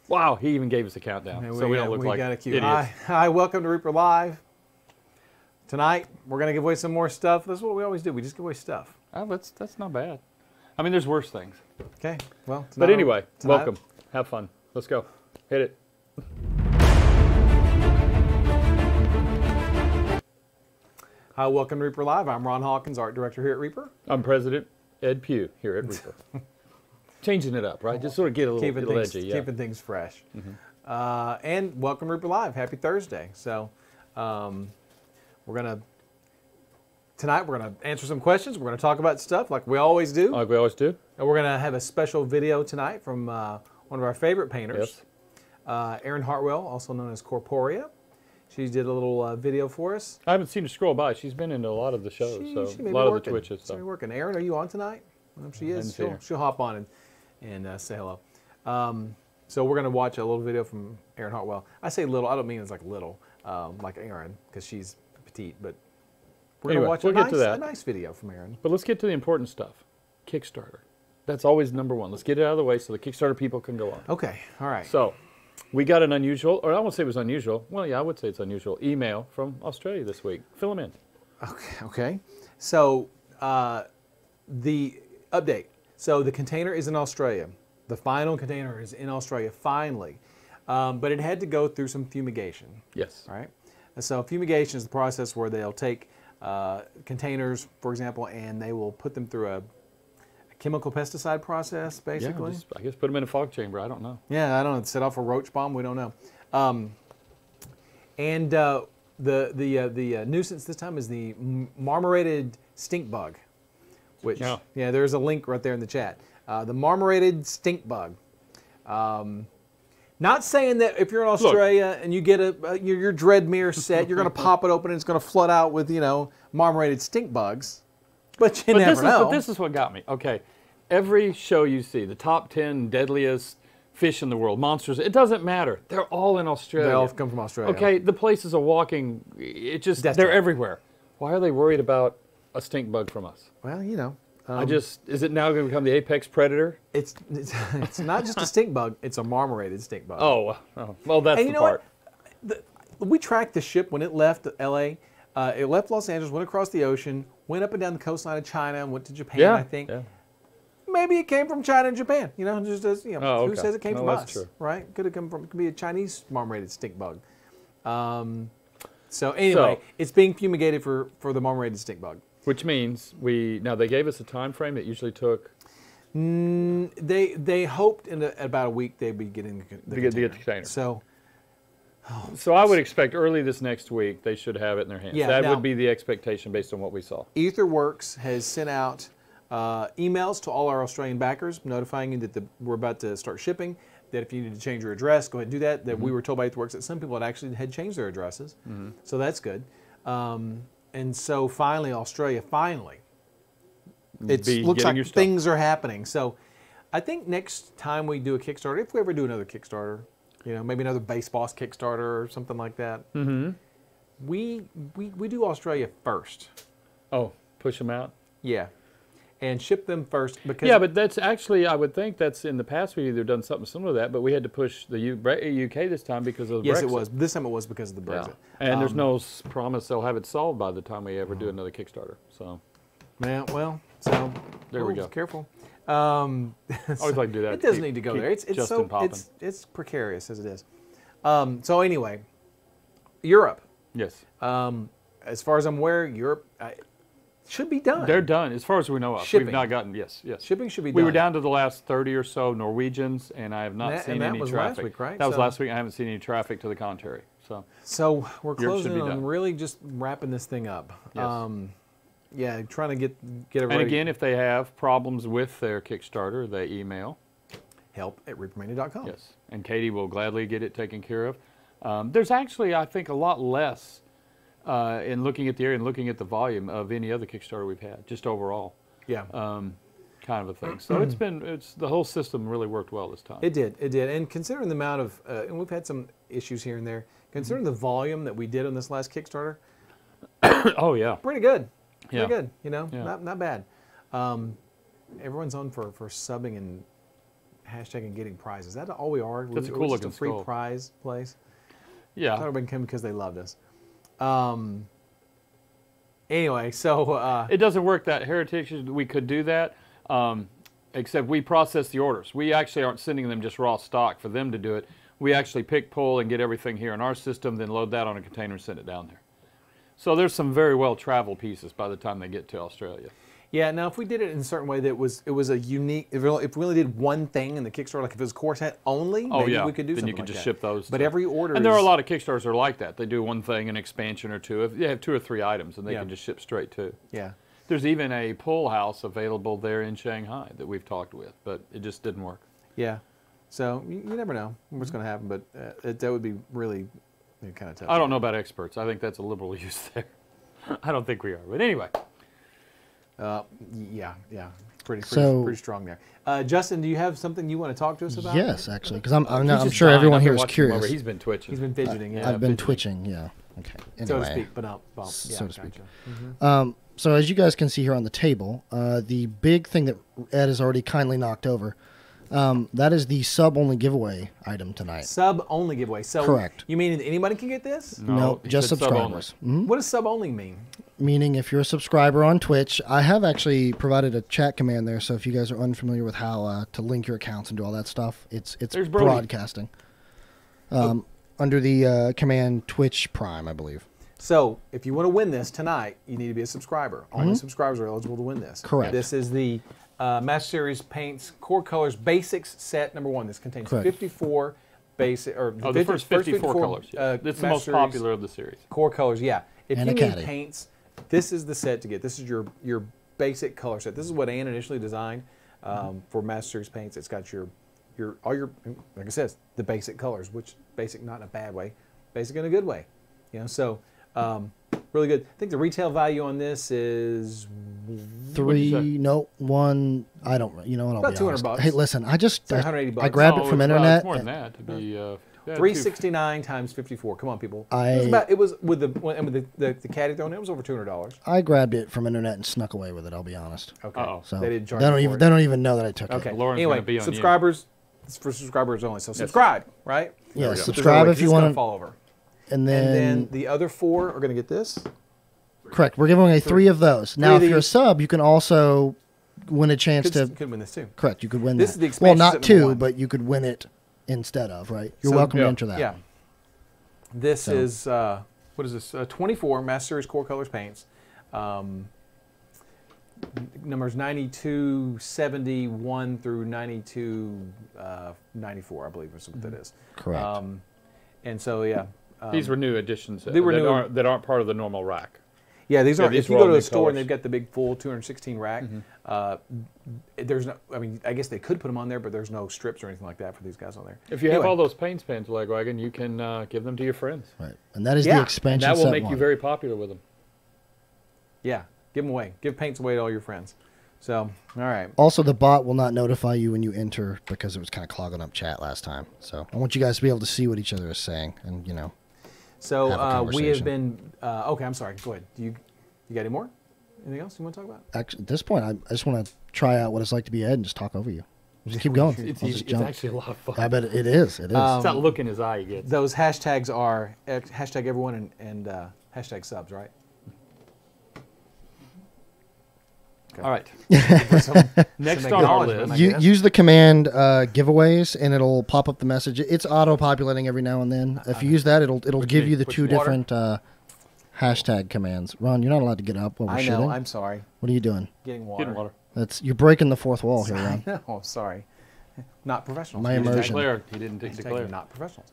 Wow, he even gave us a countdown, so we don't look like idiots. Hi, welcome to Reaper Live. Tonight, we're going to give away some more stuff. That's what we always do. We just give away stuff. Oh, that's not bad. I mean, there's worse things. Okay, well. But anyway, welcome. Have fun. Let's go. Hit it. Hi, welcome to Reaper Live. I'm Ron Hawkins, Art Director here at Reaper. I'm President Ed Pugh here at Reaper. Changing it up, right? Just sort of get a little edgy. Yeah. Keeping things fresh. And welcome to Reaper Live. Happy Thursday. So tonight we're going to answer some questions. We're going to talk about stuff like we always do. Like we always do. And we're going to have a special video tonight from one of our favorite painters, Erin Hartwell, also known as Corporea. She did a little video for us. I haven't seen her scroll by. She's been into a lot of the shows, she a lot of the Twitches. She's working. Erin, are you on tonight? Well, if she is, she'll hop on and say hello. So we're going to watch a little video from Erin Hartwell. I say little. I don't mean it's like little, like Erin, because she's petite. But we're going to watch a nice video from Erin. But let's get to the important stuff. Kickstarter. That's always number one. Let's get it out of the way so the Kickstarter people can go on. Okay. All right. So we got an unusual, or I won't say it was unusual. Well, yeah, I would say it's unusual. Email from Australia this week. Fill them in. Okay. So the update. So the container is in Australia. The final container is in Australia, finally. But it had to go through some fumigation. Yes. Right? And so fumigation is the process where they'll take containers, for example, and they will put them through a chemical pesticide process, basically. Yeah, I guess put them in a fog chamber. I don't know. Yeah, I don't know. Set off a roach bomb. We don't know. The nuisance this time is the Marmorated Stink Bug. Which, yeah, there's a link right there in the chat. The Marmorated Stink Bug. Not saying that if you're in Australia and you get your Dreadmere set, you're going to pop it open and it's going to flood out with, marmorated stink bugs. But you never know. But this is what got me. Okay, every show you see, the top 10 deadliest fish in the world, monsters, it doesn't matter. They're all in Australia. They all come from Australia. Okay, the places are walking, they're everywhere. Why are they worried about a stink bug from us? Well, is it now going to become the apex predator? It's not just a stink bug, it's a marmorated stink bug. Oh well, that's the part. We tracked the ship when it left L.A. It left Los Angeles, went across the ocean, went up and down the coastline of China, and went to Japan, I think. Yeah. Maybe it came from China and Japan. Just as, who says it came from us? True. Right? Could be a Chinese marmorated stink bug. So anyway, it's being fumigated for the marmorated stink bug. Which means now they gave us a time frame. It usually took. They hoped in about a week they'd be getting the container. So I would expect early this next week they should have it in their hands. Yeah, that would be the expectation based on what we saw. Etherworks has sent out emails to all our Australian backers notifying you that we're about to start shipping, that if you need to change your address, go ahead and do that. That we were told by Etherworks that some people had changed their addresses. So that's good. And so finally, Australia, it looks like things are happening. So I think next time we do a Kickstarter, if we ever do another Kickstarter, maybe another Base Boss Kickstarter or something like that, we do Australia first. Oh, push them out? Yeah. And ship them first. Because yeah, but that's actually, I would think that's in the past we've either done something similar to that, but we had to push the UK this time because of Brexit. Yes, it was. This time it was because of the Brexit. Yeah. And there's no promise they'll have it solved by the time we ever do another Kickstarter. So. Yeah, well, so there we go. Careful. I always like to do that. It doesn't need to go there. It's precarious as it is. So anyway, Europe. Yes. As far as I'm aware, Europe should be done. They're done, as far as we know of. Shipping. We've not gotten, yes. Shipping should be done. We were down to the last 30 or so Norwegians, and I have not seen any traffic. That was last week, right? That was last week. I haven't seen any traffic to the contrary. So we're closing on really just wrapping this thing up. Yes. Yeah, trying to get everybody. And again, if they have problems with their Kickstarter, they email help@reapermania.com. Yes, and Katie will gladly get it taken care of. There's actually, I think, a lot less in looking at the area and looking at the volume of any other Kickstarter we've had, just overall. Yeah. Kind of a thing. So the whole system really worked well this time. It did, and considering the amount of, and we've had some issues here and there, considering the volume that we did on this last Kickstarter. Oh yeah. Pretty good. Yeah. Pretty good. Not bad. Everyone's on for subbing and hashtagging getting prizes. Is that all we are? That's a cool we're looking just a free skull. prize place. Yeah. I thought everybody came because they loved us. Anyway, so it doesn't work that Heritage. We could do that, except we process the orders. We actually aren't sending them just raw stock for them to do it. We actually pick, pull, and get everything here in our system, then load that on a container and send it down there. So there's some very well traveled pieces by the time they get to Australia. yeah. Now, if we did it in a certain way that it was a unique. If we only did one thing in the Kickstarter, like if it was core set only, maybe we could do then something you could like just that. ship those. But every order, and there are a lot of Kickstarters that are like that. They do one thing, an expansion or two. If they have 2 or 3 items, and they can just ship straight to. Yeah. There's even a pull house available there in Shanghai that we've talked with, but it just didn't work. Yeah. So you never know what's going to happen, but that would be really kind of tough. I don't know about experts. I think that's a liberal use there. I don't think we are, but anyway. Yeah. Pretty strong there. Justin, do you have something you want to talk to us about? Yes, actually, because I'm sure everyone here is curious. He's been twitching. He's been fidgeting. Yeah. I've been twitching. Yeah. Okay. Anyway. So to speak, but not so to speak. Gotcha. So as you guys can see here on the table, the big thing that Ed has already kindly knocked over, that is the sub-only giveaway item tonight. Sub-only giveaway. So correct. You mean anybody can get this? No, just subscribers. What does sub-only mean? Meaning if you're a subscriber on Twitch, I have actually provided a chat command there, so if you guys are unfamiliar with how to link your accounts and do all that stuff, it's broadcasting. Under the command Twitch Prime, I believe. So, if you want to win this tonight, you need to be a subscriber. Only subscribers are eligible to win this. Correct. This is the Master Series Paints Core Colors Basics Set number 1. This contains 54 basic, or the first 54 colors. Yeah. It's the most popular of the series. Core Colors, yeah. If And you a need caddy. paints, this is the set to get. This is your basic color set. This is what Ann initially designed for Master Series Paints. It's got all your, like I said, the basic colors, which basic not in a bad way, basic in a good way. You know, so really good. I think the retail value on this is one. I don't. You know what? I'll about be $200 honest. bucks. Hey, listen. I just $180. I grabbed it from internet. It's more than that to be. $369 times 54. Come on, people. It was with the caddy thrown. It was over $200. I grabbed it from internet and snuck away with it. I'll be honest. Okay. So they didn't charge they you for it. don't even know that I took Okay. it. Lauren's anyway, gonna be on subscribers. It's for subscribers only. So subscribe, right? Yeah, Put subscribe this if you away, 'cause it's gonna want to. fall over. And And then then the other 4 are going to get this. correct. We're giving away 3 of those. Now, of if you're a these. sub, you can also win a chance to. Could win this too. Correct. You could win This that. is the well, expansion set not number 2, 1. but you could win it instead of. Right. You're So, welcome to enter that. Yeah. This is what is this? 24 Master Series Core Colors paints. Numbers 9271 through 9294, I believe, is what that is. Correct. And so yeah. These were new additions they were new. that aren't part of the normal rack. Yeah, these are. these If you were go all to new a store and colors. they've got the big full 216 rack, there's no. I mean, I guess they could put them on there, but there's no strips or anything like that for these guys on there. If you have Anyway. all those paints pans, Lagwagon, you can give them to your friends. Right. And that is Yeah. the And expansion. That will set make one. you very popular with them. Yeah, give them away. Give paints away to all your friends. So, all right. Also, the bot will not notify you when you enter because it was kind of clogging up chat last time. So I want you guys to be able to see what each other is saying, and have a So we have conversation. been. Okay, I'm sorry. Go ahead. You got any more? Anything else you want to talk about? Actually, at this point, I just want to try out what it's like to be Ed and just talk over you. Just keep going. It's I'll easy. just It's jump. actually a lot of fun. I bet it is. It is. It's that look in his eye he gets. Those hashtags are hashtag everyone and hashtag subs, right? Okay. All right. Some Next on our acknowledgement, list. I You guess. use the command giveaways, and it'll pop up the message. It's auto-populating every now and then. If you use that, it'll give you the Which 2 water? different hashtag commands. Ron, you're not allowed to get up while we're I shooting. know. I'm sorry. What are you doing? Getting water. Getting water. You're breaking the 4th wall here, Ron. No, sorry. Not professionals. My You just immersion. Declare. He didn't hashtag declare. not professionals.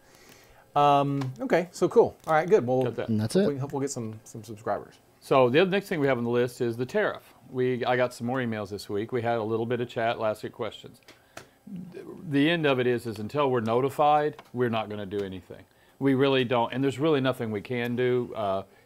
Okay, so cool. All right, good. Well, Got that. And that's hope it. we'll get some subscribers. So the other next thing we have on the list is the tariff. I got some more emails this week. We had a little bit of chat, last week questions. The end of it is until we're notified, we're not going to do anything. We really don't, and there's really nothing we can do.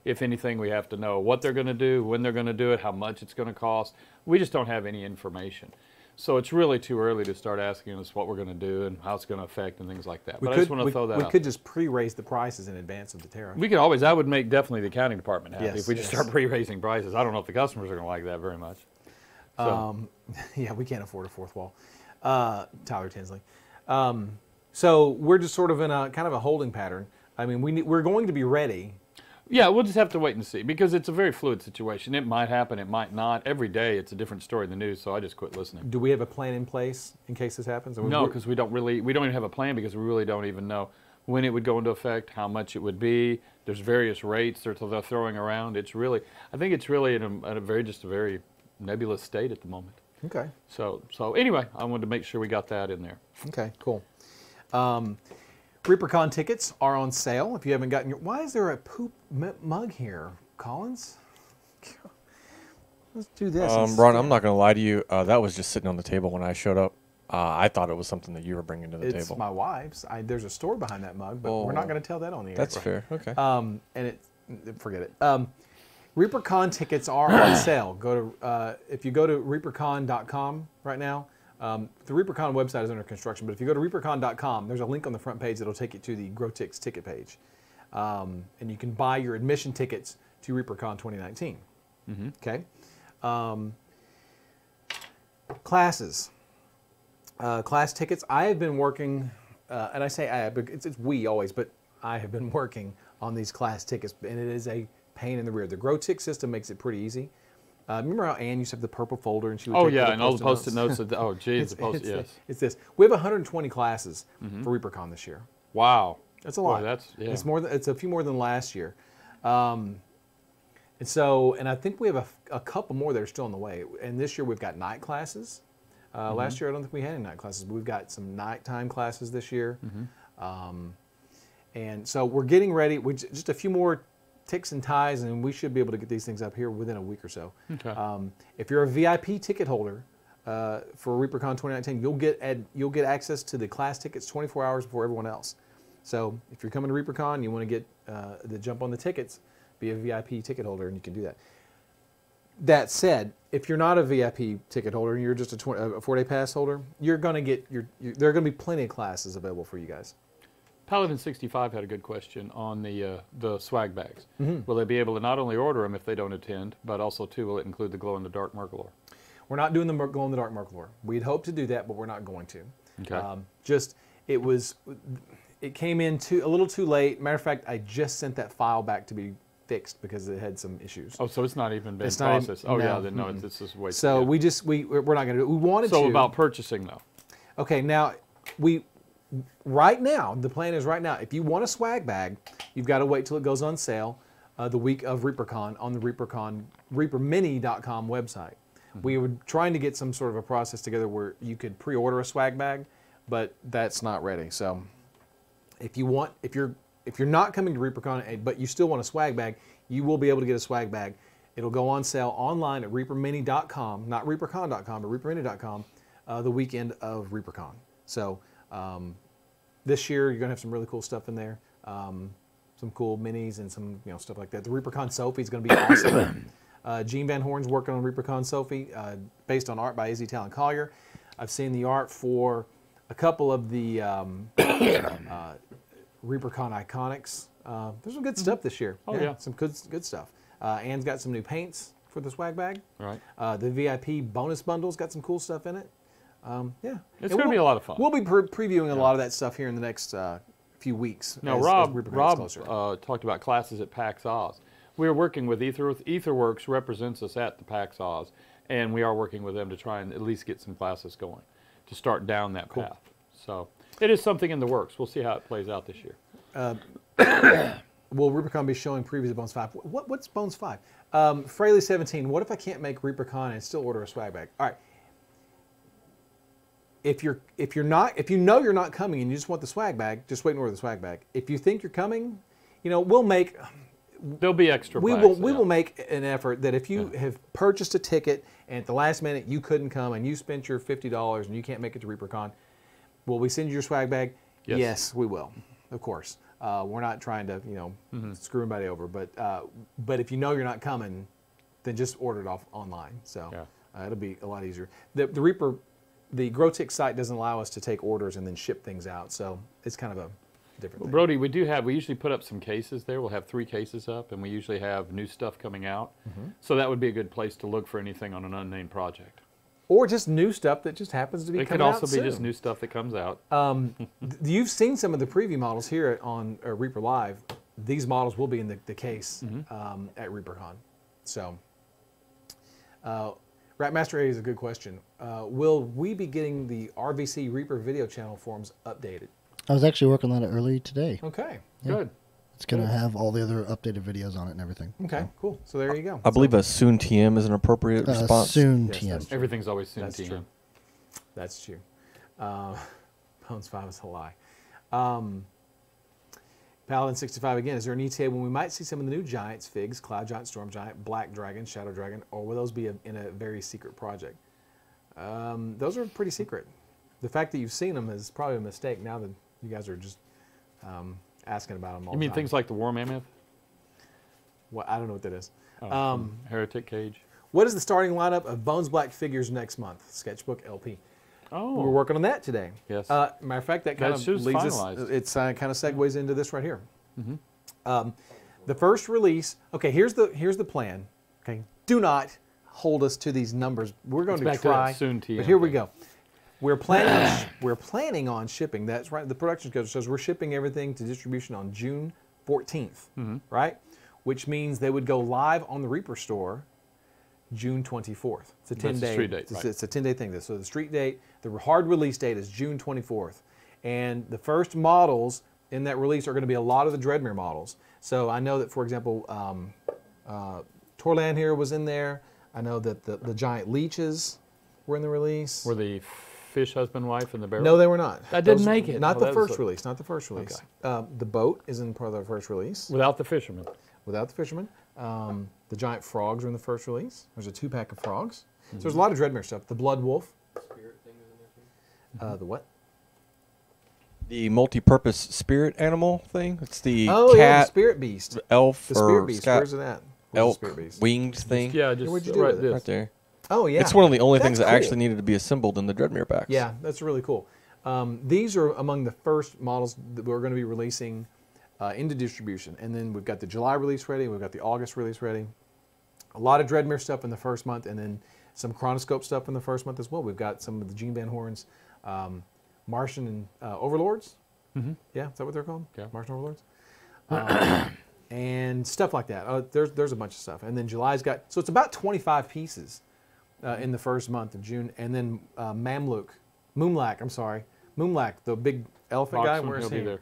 If anything, we have to know what they're going to do, when they're going to do it, how much it's going to cost. We just don't have any information. So it's really too early to start asking us what we're going to do and how it's going to affect and things like that. But I just want to throw that out. We could just pre-raise the prices in advance of the tariff. We could always, that would make definitely the accounting department happy Yes, if we just yes. start pre-raising prices. I don't know if the customers are going to like that very much. So, Yeah, we can't afford a 4th wall. Tyler Tinsley. So we're just sort of in a kind of a holding pattern. I mean, we're going to be ready. Yeah, we'll just have to wait and see because it's a very fluid situation. It might happen, it might not. Every day it's a different story in the news, so I just quit listening. Do we have a plan in place in case this happens? No, because we don't even have a plan because we really don't even know when it would go into effect, how much it would be. There's various rates they're throwing around. It's really, I think it's really in a very nebulous state at the moment. Okay. So anyway, I wanted to make sure we got that in there. Okay, cool. ReaperCon tickets are on sale. If you haven't gotten your, why is there a poop mug here, Collins? Let's do this. Ron, I'm not going to lie to you. That was just sitting on the table when I showed up. I thought it was something that you were bringing to the table. It's my wife's. There's a store behind that mug, but we're not going to tell that on the air. That's fair. Okay. Forget it. ReaperCon tickets are on sale. If you go to reapercon.com right now. The ReaperCon website is under construction, but if you go to reapercon.com, there's a link on the front page that'll take you to the Grotix ticket page. And you can buy your admission tickets to ReaperCon 2019. Mm-hmm. Okay? Classes. Class tickets. I have been working, and I say I have, it's we always, but I have been working on these class tickets, and it is a pain in the rear. The Grotix system makes it pretty easy. Remember how Ann used to have the purple folder and she would take and all the post-it notes. Oh, geez, it's this. We have 120 classes for ReaperCon this year. Wow, that's a lot. Boy, It's more. It's a few more than last year, and I think we have a couple more that are still on the way. And this year we've got night classes. Last year I don't think we had any night classes, but we've got some nighttime classes this year, and so we're getting ready. We just a few more ticks and ties, and we should be able to get these things up here within a week or so. Okay. If you're a VIP ticket holder for ReaperCon 2019, you'll get access to the class tickets 24 hours before everyone else. So if you're coming to ReaperCon, you want to get the jump on the tickets, be a VIP ticket holder, and you can do that. That said, if you're not a VIP ticket holder and you're just a 4-day pass holder, you're going to get there are going to be plenty of classes available for you guys. Paladin 65 had a good question on the swag bags. Will they be able to not only order them if they don't attend, but also, too, will it include the glow-in-the-dark Mercalore? We're not doing the glow-in-the-dark Mercalore. We'd hope to do that, but we're not going to. Okay. It came in a little too late. Matter of fact, I just sent that file back to be fixed because it had some issues. Oh, so it's not even been processed. This is way. So we're not going to do it. We wanted to. So about purchasing, though. Okay, now right now, the plan is right now, if you want a swag bag, you've got to wait till it goes on sale the week of ReaperCon on the reapermini.com website. We were trying to get some sort of a process together where you could pre-order a swag bag, but that's not ready. So if you're not coming to ReaperCon, but you still want a swag bag, you will be able to get a swag bag. It'll go on sale online at reapermini.com, not reapercon.com, but reapermini.com, the weekend of ReaperCon. So this year you're going to have some really cool stuff in there, some cool minis and some stuff like that. The ReaperCon Sophie is going to be awesome. Gene Van Horn's working on ReaperCon Sophie, based on art by Izzy Talon Collier. I've seen the art for a couple of the ReaperCon Iconics. There's some good stuff this year. Oh yeah, some good stuff. Ann's got some new paints for the swag bag. Right. The VIP bonus bundle's got some cool stuff in it. It's going to be a lot of fun. We'll be previewing a lot of that stuff here in the next few weeks. Now, Rob talked about classes at PAX Oz. We're working with Etherworks represents us at the PAX Oz, and we are working with them to try and at least get some classes going to start down that path. So it is something in the works. We'll see how it plays out this year. Will ReaperCon be showing previews of Bones 5? What's Bones 5? Fraley 17. What if I can't make ReaperCon and still order a swag bag? All right. If you know you're not coming and you just want the swag bag, just wait and order the swag bag. If you think you're coming, we'll make. There'll be extra. We will make an effort that if you have purchased a ticket and at the last minute you couldn't come and you spent your $50 and you can't make it to ReaperCon, will we send you your swag bag? Yes, we will. Of course. We're not trying to screw anybody over, but if you know you're not coming, then just order it off online. So it'll be a lot easier. The Grotix site doesn't allow us to take orders and then ship things out, so it's kind of a different thing. Brody, we usually put up some cases there. We'll have 3 cases up, and we usually have new stuff coming out. So that would be a good place to look for anything on an unnamed project. or just new stuff that just happens to be coming out It could also be soon. just new stuff that comes out. You've seen some of the preview models here on Reaper Live. These models will be in the case at ReaperCon. So, Ratmaster A is a good question. Will we be getting the RVC Reaper video channel forums updated? I was actually working on it early today. Okay. Yeah. Good. It's going to have all the other updated videos on it and everything. Okay, so. cool. So there you go. I believe a soon TM is an appropriate response. Soon Yes, TM. that's true. Everything's always soon That's TM. true. That's true. Bones 5 is a lie. Paladin 65 again. Is there an ETA when we might see some of the new giants, Figs, Cloud Giant, Storm Giant, Black Dragon, Shadow Dragon, or will those be in a very secret project? Those are pretty secret. The fact that you've seen them is probably a mistake now that you guys are just asking about them all You mean the time. things like the War Mammoth? Well, I don't know what that is. Heretic Cage? What is the starting lineup of Bones Black figures next month? Sketchbook LP. Oh. We're working on that today. Yes. Matter of fact, that kind of should leads us. finalized. It's kind of segues into this right here. The first release. Okay, here's the plan. Okay, do not hold us to these numbers. We're going It's to back to that try. soon TM But here we thing. go. We're planning on shipping. That's right. The production schedule says we're shipping everything to distribution on June 14th, right? Which means they would go live on the Reaper store June 24th. It's a 10-day. That's the street date, right. It's a 10-day thing. So the street date, the hard release date is June 24th, and the first models in that release are going to be a lot of the Dreadmere models. So I know that, for example, Torland here was in there. I know that the giant leeches were in the release. Were the fish husband, wife, and the barrel? No, they were not. That didn't make it. Not Oh, the that first was release. Not the first release. Okay. The boat is in part of the first release Without the fisherman. without the fisherman. The giant frogs are in the first release. There's a 2-pack of frogs. So there's a lot of Dreadmere stuff. The blood wolf. The what? The multi-purpose spirit animal thing. It's the Oh yeah, the cat, spirit beast. elf, The spirit or beast. scat, Where's it at? Where's the elk, spirit beast? winged thing. Yeah, just what'd you do right with it? this. Right there. Oh yeah. It's one of the only things That's that cool. actually needed to be assembled in the Dreadmere packs. Yeah, that's really cool. These are among the first models that we're going to be releasing into distribution. And then we've got the July release ready. We've got the August release ready. A lot of Dreadmere stuff in the first month, and then some Chronoscope stuff in the first month as well. We've got some of the Gene Van Horns, Martian and Overlords. Yeah, is that what they're called? Yeah. Martian Overlords. And stuff like that. There's a bunch of stuff. And then July's got, so it's about 25 pieces in the first month of June. And then Moonlac, the big elephant guy. Oxen, Where's he'll he? be there.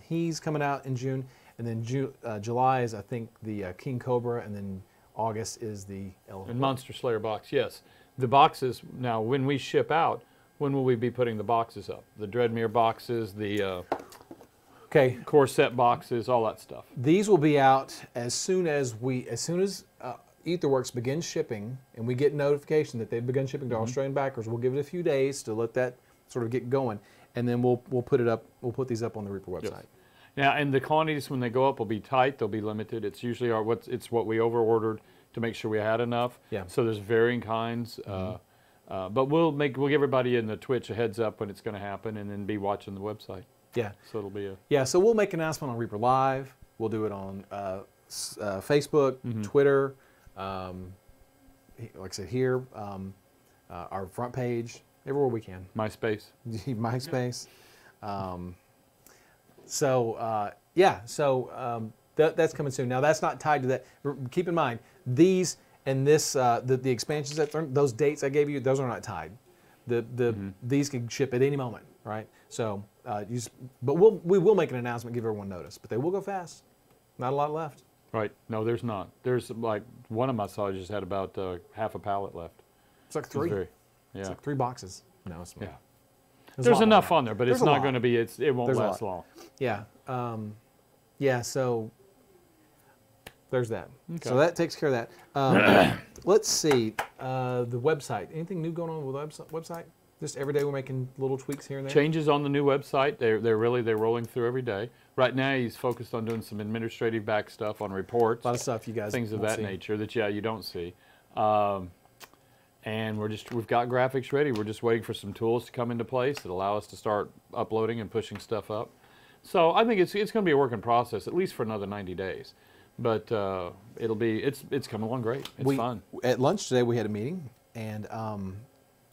He's coming out in June. And then July is, I think, the King Cobra. And then August is the elephant. And Monster Slayer box, yes. The boxes, now when we ship out, when will we be putting the boxes up? The Dreadmere boxes, the Okay. Corset boxes, all that stuff. These will be out as soon as Etherworks begins shipping, and we get notification that they've begun shipping to Australian backers. We'll give it a few days to let that sort of get going, and then we'll put it up. We'll put these up on the Reaper website. Yes. Now, and the quantities when they go up will be tight. They'll be limited. It's usually what we over ordered to make sure we had enough. Yeah. So there's varying kinds. But we'll give everybody in the Twitch a heads up when it's going to happen, and then be watching the website. Yeah. So it'll be a Yeah. So we'll make an announcement on Reaper Live. We'll do it on Facebook, Twitter. Like I said here, our front page, everywhere we can. MySpace. MySpace. That's coming soon. Now that's not tied to that. Keep in mind these and this the expansions those dates I gave you, those are not tied. These can ship at any moment, right? So but we will make an announcement, give everyone notice, but they will go fast. Not a lot left. Right. No, there's not. There's like one of my massages had about half a pallet left. It's like It's 3. very- It's yeah. like 3 boxes. No, it's Yeah. a There's lot enough more. on there, but There's it's a not lot. going to be. It won't There's a last lot. long. Yeah. So there's that. Okay. So that takes care of that. Let's see the website. Anything new going on with the website? Just every day we're making little tweaks here and there. Changes on the new website. They're rolling through every day. Right now, he's focused on doing some administrative back stuff on reports, A lot of stuff you guys things of won't that see. nature that you don't see. And we've got graphics ready. We're just waiting for some tools to come into place that allow us to start uploading and pushing stuff up. So I think it's going to be a working process at least for another 90 days. But it's coming along great. It's fun. At lunch today we had a meeting, and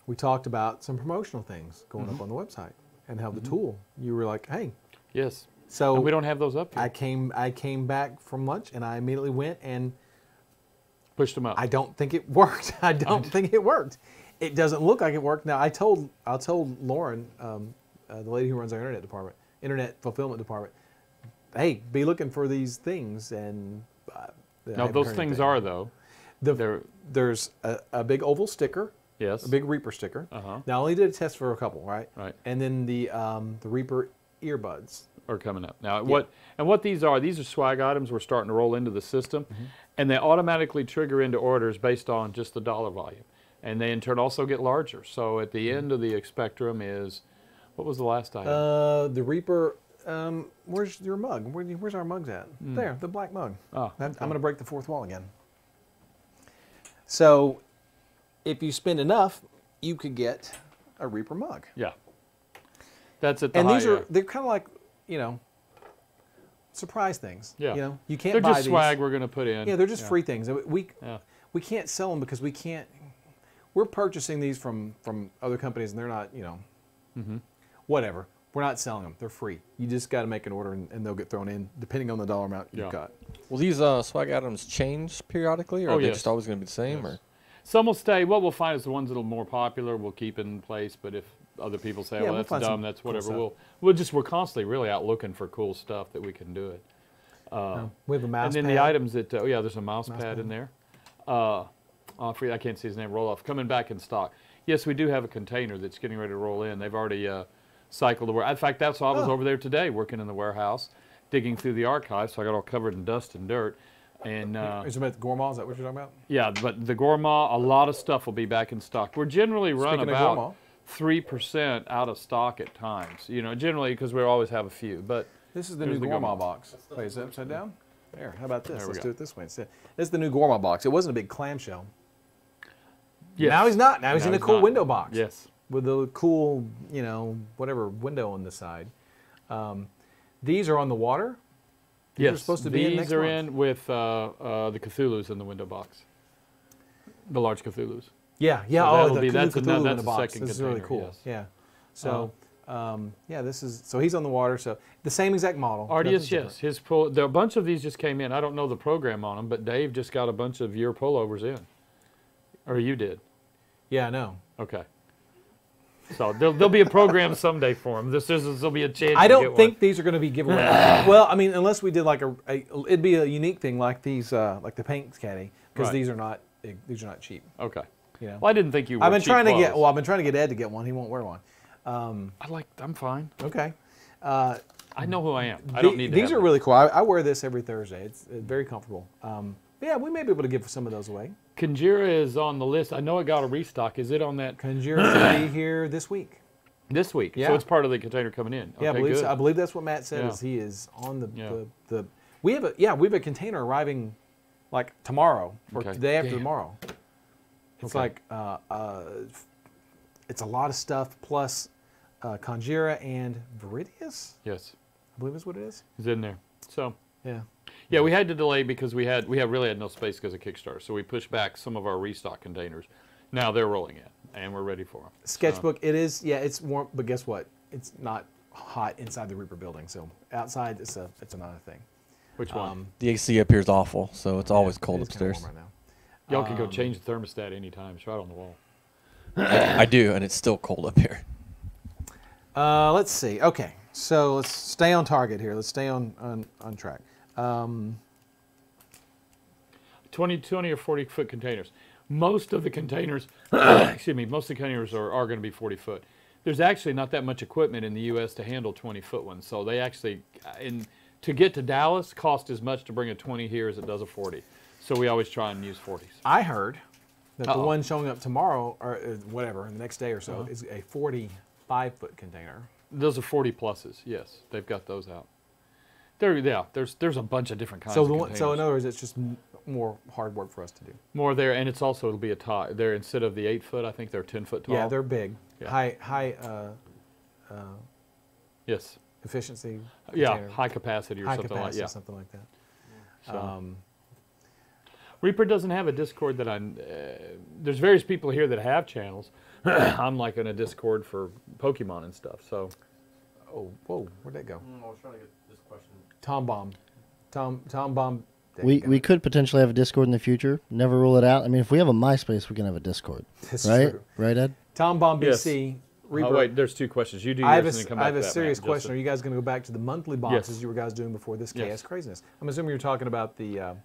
we talked about some promotional things going up on the website and how the tool. You were like, hey. Yes. So and we don't have those up here. I came back from lunch and I immediately went and pushed them up. I don't think it worked. I don't think it worked. It doesn't look like it worked. Now I told Lauren, the lady who runs our internet fulfillment department, hey, be looking for these things. And no, those things are though. There's a big oval sticker. Yes. A big Reaper sticker. Now I only did a test for a couple, right? Right. And then the Reaper earbuds are coming up now. What these are swag items we're starting to roll into the system, and they automatically trigger into orders based on just the dollar volume, and they in turn also get larger. So at the end of the spectrum is, what was the last item? The Reaper. Where's your mug? Where's our mugs at? There, the black mug. Oh, I'm going to break the fourth wall again. So, if you spend enough, you could get a Reaper mug. Yeah. That's at the and high, these are they're kind of like, surprise things. Yeah. You can't they're buy just these. swag we're going to put in. Yeah, they're just free things. We can't sell them because we can't. We're purchasing these from other companies and they're not, whatever. We're not selling them. They're free. You just got to make an order and they'll get thrown in depending on the dollar amount you've got. Will these swag items change periodically, or are they just always going to be the same? Or some will stay. What we'll find is the ones that are more popular we'll keep in place, but if other people say, well, that's dumb, that's whatever, we're constantly really out looking for cool stuff that we can do it. We have a mouse pad. And then the items that, there's a mouse pad in there. I can't see his name, roll off. Coming back in stock. Yes, we do have a container that's getting ready to roll in. They've already cycled the warehouse. In fact, that's why I was over there today working in the warehouse, digging through the archives, so I got all covered in dust and dirt. And is it about the Gourmand? Is that what you're talking about? Yeah, but the Gourmand, a lot of stuff will be back in stock. We're generally run about 3% out of stock at times. Generally because we always have a few. But this is the new Gourmand box. Wait, is that upside down? There. How about this? Let's do it this way instead. This is the new Gourmand box. It wasn't a big clamshell. Yes. Now he's not. Now he's in a cool window box. Yes. With a cool, whatever window on the side. These are on the water. These are supposed to be in next month. These are in with the Cthulhu's in the window box. The large Cthulhu's. Yeah, yeah. So that's Cthulhu in the the box. second This is really container, cool. Yes. Yeah. So, this is so he's on the water. So the same exact model. Artius, yes. There are a bunch of these just came in. I don't know the program on them, but Dave just got a bunch of your pullovers in, or you did. Yeah, I know. Okay. So there'll be a program someday for them. There'll be a chance. I don't think these are going to be giveaways. Well, I mean, unless we did like it'd be a unique thing like these, like the paint caddy, because these are not cheap. Okay. Well, I didn't think you were. I've been trying to get Ed to get one. He won't wear one. I'm fine. Okay. I know who I am. I don't need. These are really cool. I wear this every Thursday. It's very comfortable. Yeah, we may be able to give some of those away. Conjura is on the list. I know it got a restock. Is it on that? Conjura should be here this week. This week? Yeah. So it's part of the container coming in. Yeah, okay, I believe that's what Matt said. Is he is on the we have a container arriving like tomorrow or the day after tomorrow. It's like it's a lot of stuff plus Conjura and Viridius. Yes, I believe is what it is. It's in there. So yeah, we had to delay because we really had no space because of Kickstarter. So we pushed back some of our restock containers. Now they're rolling in, and we're ready for them. Sketchbook, it is. Yeah, it's warm, but guess what? It's not hot inside the Reaper building. So outside, it's another thing. Which one? The AC up here is awful, so it's always cold upstairs. Warm right now. Y'all can go change the thermostat anytime. It's right on the wall. I do, and it's still cold up here. Let's see. Okay, so let's stay on target here. Let's stay on track. 20 or 40 foot containers. Most of the containers, excuse me, most of the containers are going to be 40 foot. There's actually not that much equipment in the U.S. to handle 20 foot ones. So they actually, to get to Dallas, cost as much to bring a 20 here as it does a 40. So we always try and use 40s. I heard that the one showing up tomorrow, or whatever, the next day or so, is a 45 foot container. Those are 40 pluses, yes. They've got those out. There's a bunch of different kinds of containers. So in other words, it's just more hard work for us to do. More there, and it'll be a tie. They're instead of the 8 foot, I think they're 10 foot tall. Yeah, they're big. Yeah. High yes. efficiency. Yeah, high capacity or something like that. Something like that. So. Reaper doesn't have a Discord that there's various people here that have channels. I'm like in a Discord for Pokemon and stuff. So. Oh, whoa, where'd that go? I was trying to get this question. Tom Bomb. Tom Bomb. We could potentially have a Discord in the future. Never rule it out. I mean, if we have a MySpace, we can have a Discord. That's right? true. Right, Ed? Tom Bomb Yes. BC. Reaper. Oh, wait, there's 2 questions. You do I yours and then come back have to a that, serious Matt, question. Are you guys going to go back to the monthly boxes Yes. you were guys doing before this Yes. chaos craziness? I'm assuming you're talking about the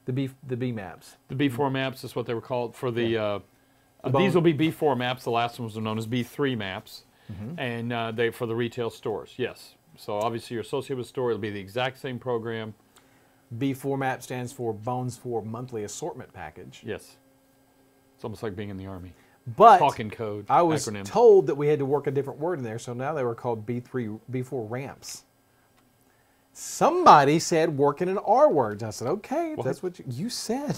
B maps. The B4 maps is what they were called for the. The these will be B4 maps. The last ones were known as B3 maps, Mm-hmm. and they for the retail stores. Yes. So obviously you're associated with a store. It'll be the exact same program. B4 map stands for Bones 4 Monthly Assortment Package. Yes. It's almost like being in the Army. But Talking code. I was acronym. told that we had to work a different word in there, so now they were called B4 ramps. Somebody said working in R words. I said, okay, if that's what you said.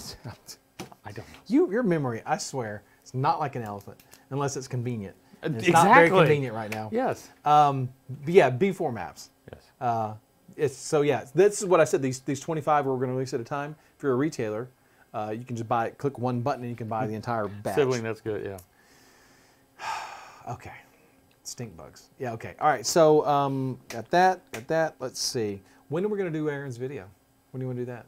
I don't know. Your memory, I swear, it's not like an elephant unless it's convenient. And it's Exactly. not very convenient right now. Yes. But yeah, B4 maps. Yes. So yeah, this is what I said. These 25 we're going to release at a time. If you're a retailer, you can just buy it. Click one button and you can buy the entire batch. Sibling, that's good. Yeah. Okay. Stink bugs. Yeah. Okay. All right. So got that. Let's see. When are we going to do Aaron's video? When do you want to do that?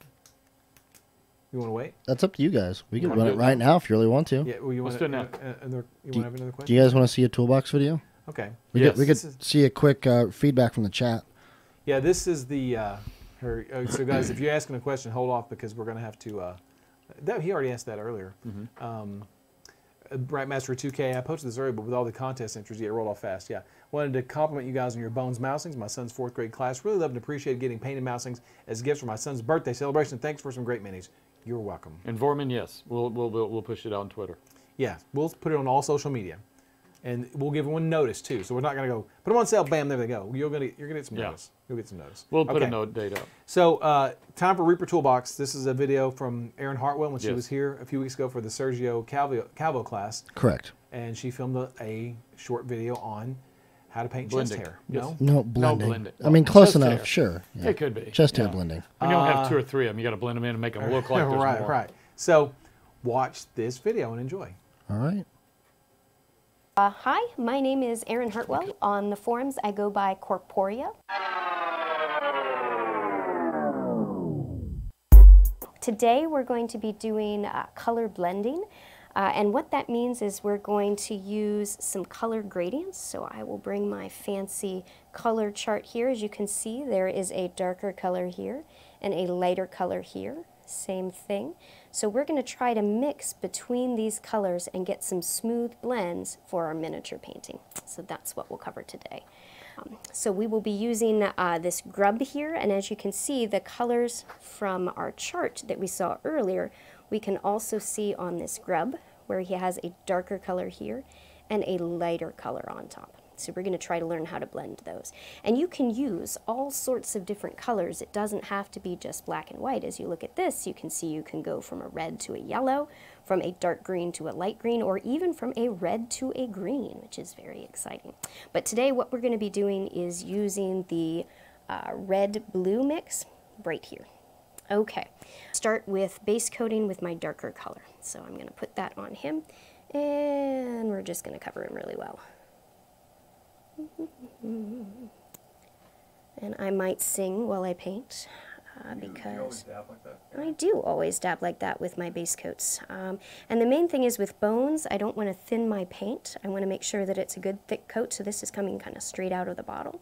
You want to wait? That's up to you guys. We can wanna run do it it right now if you really want to. Yeah. Well, you Let's want do it to now. you want to have another Do question? you guys want to see a toolbox video? Okay. We Yes. could see a quick feedback from the chat. Yeah. This is the. So guys, if you're asking a question, hold off because we're going to have to. He already asked that earlier. Bright Master 2K, I posted this earlier, but with all the contest entries, it rolled off fast. Yeah. Wanted to compliment you guys on your Bones mousings, my son's 4th grade class. Really loved and appreciated getting painted mousings as gifts for my son's birthday celebration. Thanks for some great minis. You're welcome. And Vorman, yes, we'll push it out on Twitter. Yeah, we'll put it on all social media, and we'll give everyone notice too. So we're not going to go put them on sale. Bam, there they go. You're gonna get some notice. You'll get some notice. We'll put Okay. a note date up. So time for Reaper Toolbox. This is a video from Erin Hartwell when she Yes. was here a few weeks ago for the Sergio Calvo class. Correct. And she filmed a short video on how to paint Blending. chest hair. Yes. No? No blending. blending. I mean, close Chest enough, hair. sure. Yeah. It could be. Chest hair Yeah. blending. When you don't have 2 or 3 of them, you got to blend them in and make them look like there's right, more. right. So watch this video and enjoy. All right. Hi, my name is Erin Hartwell. On the forums, I go by Corporea. Today, we're going to be doing color blending. And what that means is we're going to use some color gradients. So I will bring my fancy color chart here. As you can see, there is a darker color here and a lighter color here. Same thing. So we're going to try to mix between these colors and get some smooth blends for our miniature painting. So that's what we'll cover today. So we will be using this grub here, and as you can see, the colors from our chart that we saw earlier, we can also see on this grub where he has a darker color here and a lighter color on top. So we're going to try to learn how to blend those. And you can use all sorts of different colors. It doesn't have to be just black and white. As you look at this, you can see you can go from a red to a yellow, from a dark green to a light green, or even from a red to a green, which is very exciting. But today what we're going to be doing is using the red-blue mix right here. Okay, start with base coating with my darker color. So I'm going to put that on him, and we're just going to cover him really well. And I might sing while I paint because I do always dab like that with my base coats. And the main thing is with bones, I don't want to thin my paint. I want to make sure that it's a good thick coat, so this is coming kind of straight out of the bottle.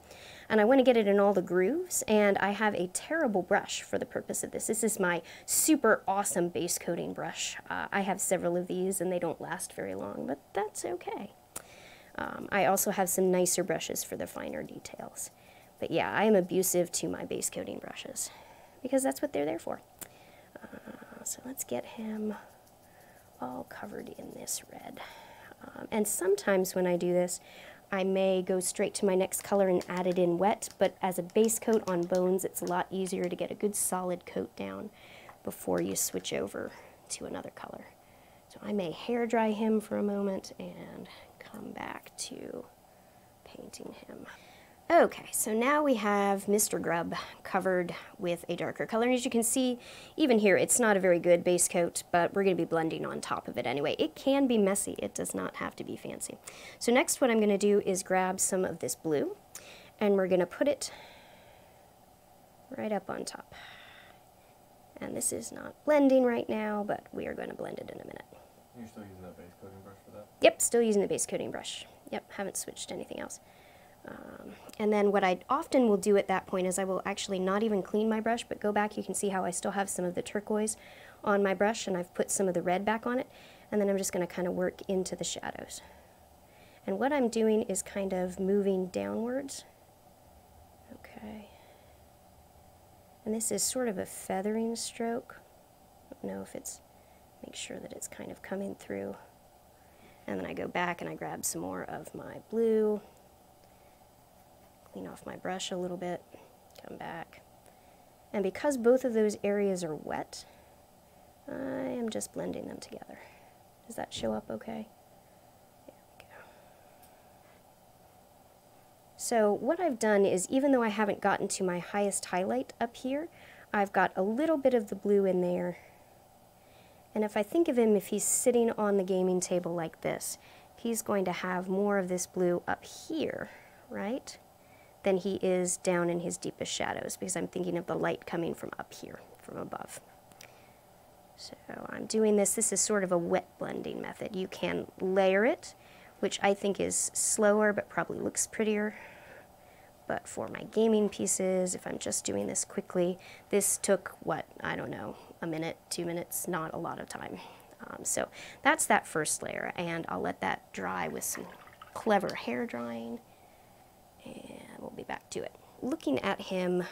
And I want to get it in all the grooves, and I have a terrible brush for the purpose of this. This is my super awesome base coating brush. I have several of these and they don't last very long, but that's okay. I also have some nicer brushes for the finer details. But yeah, I am abusive to my base coating brushes because that's what they're there for. So let's get him all covered in this red. And sometimes when I do this, I may go straight to my next color and add it in wet, but as a base coat on bones, it's a lot easier to get a good solid coat down before you switch over to another color. So I may hair dry him for a moment and come back to painting him. Okay, so now we have Mr. Grub covered with a darker color. And as you can see, even here, it's not a very good base coat, but we're going to be blending on top of it anyway. It can be messy. It does not have to be fancy. So next what I'm going to do is grab some of this blue, and we're going to put it right up on top. And this is not blending right now, but we are going to blend it in a minute. You're still using that base coating brush for that? Yep, still using the base coating brush. Yep, haven't switched to anything else. And then what I often will do at that point is I will actually not even clean my brush, but go back. You can see how I still have some of the turquoise on my brush, and I've put some of the red back on it. And then I'm just going to kind of work into the shadows. And what I'm doing is kind of moving downwards. Okay. And this is sort of a feathering stroke. I don't know if it's, make sure that it's kind of coming through. And then I go back and I grab some more of my blue. Clean off my brush a little bit, come back. And because both of those areas are wet, I am just blending them together. Does that show up okay? There we go. So what I've done is, even though I haven't gotten to my highest highlight up here, I've got a little bit of the blue in there. And if I think of him, if he's sitting on the gaming table like this, he's going to have more of this blue up here, right? Than he is down in his deepest shadows, because I'm thinking of the light coming from up here, from above. So I'm doing this. This is sort of a wet blending method. You can layer it, which I think is slower but probably looks prettier. But for my gaming pieces, if I'm just doing this quickly, this took, what, I don't know, a minute, 2 minutes, not a lot of time. So that's that first layer, and I'll let that dry with some clever hair drying. And we'll be back to it. Looking at him,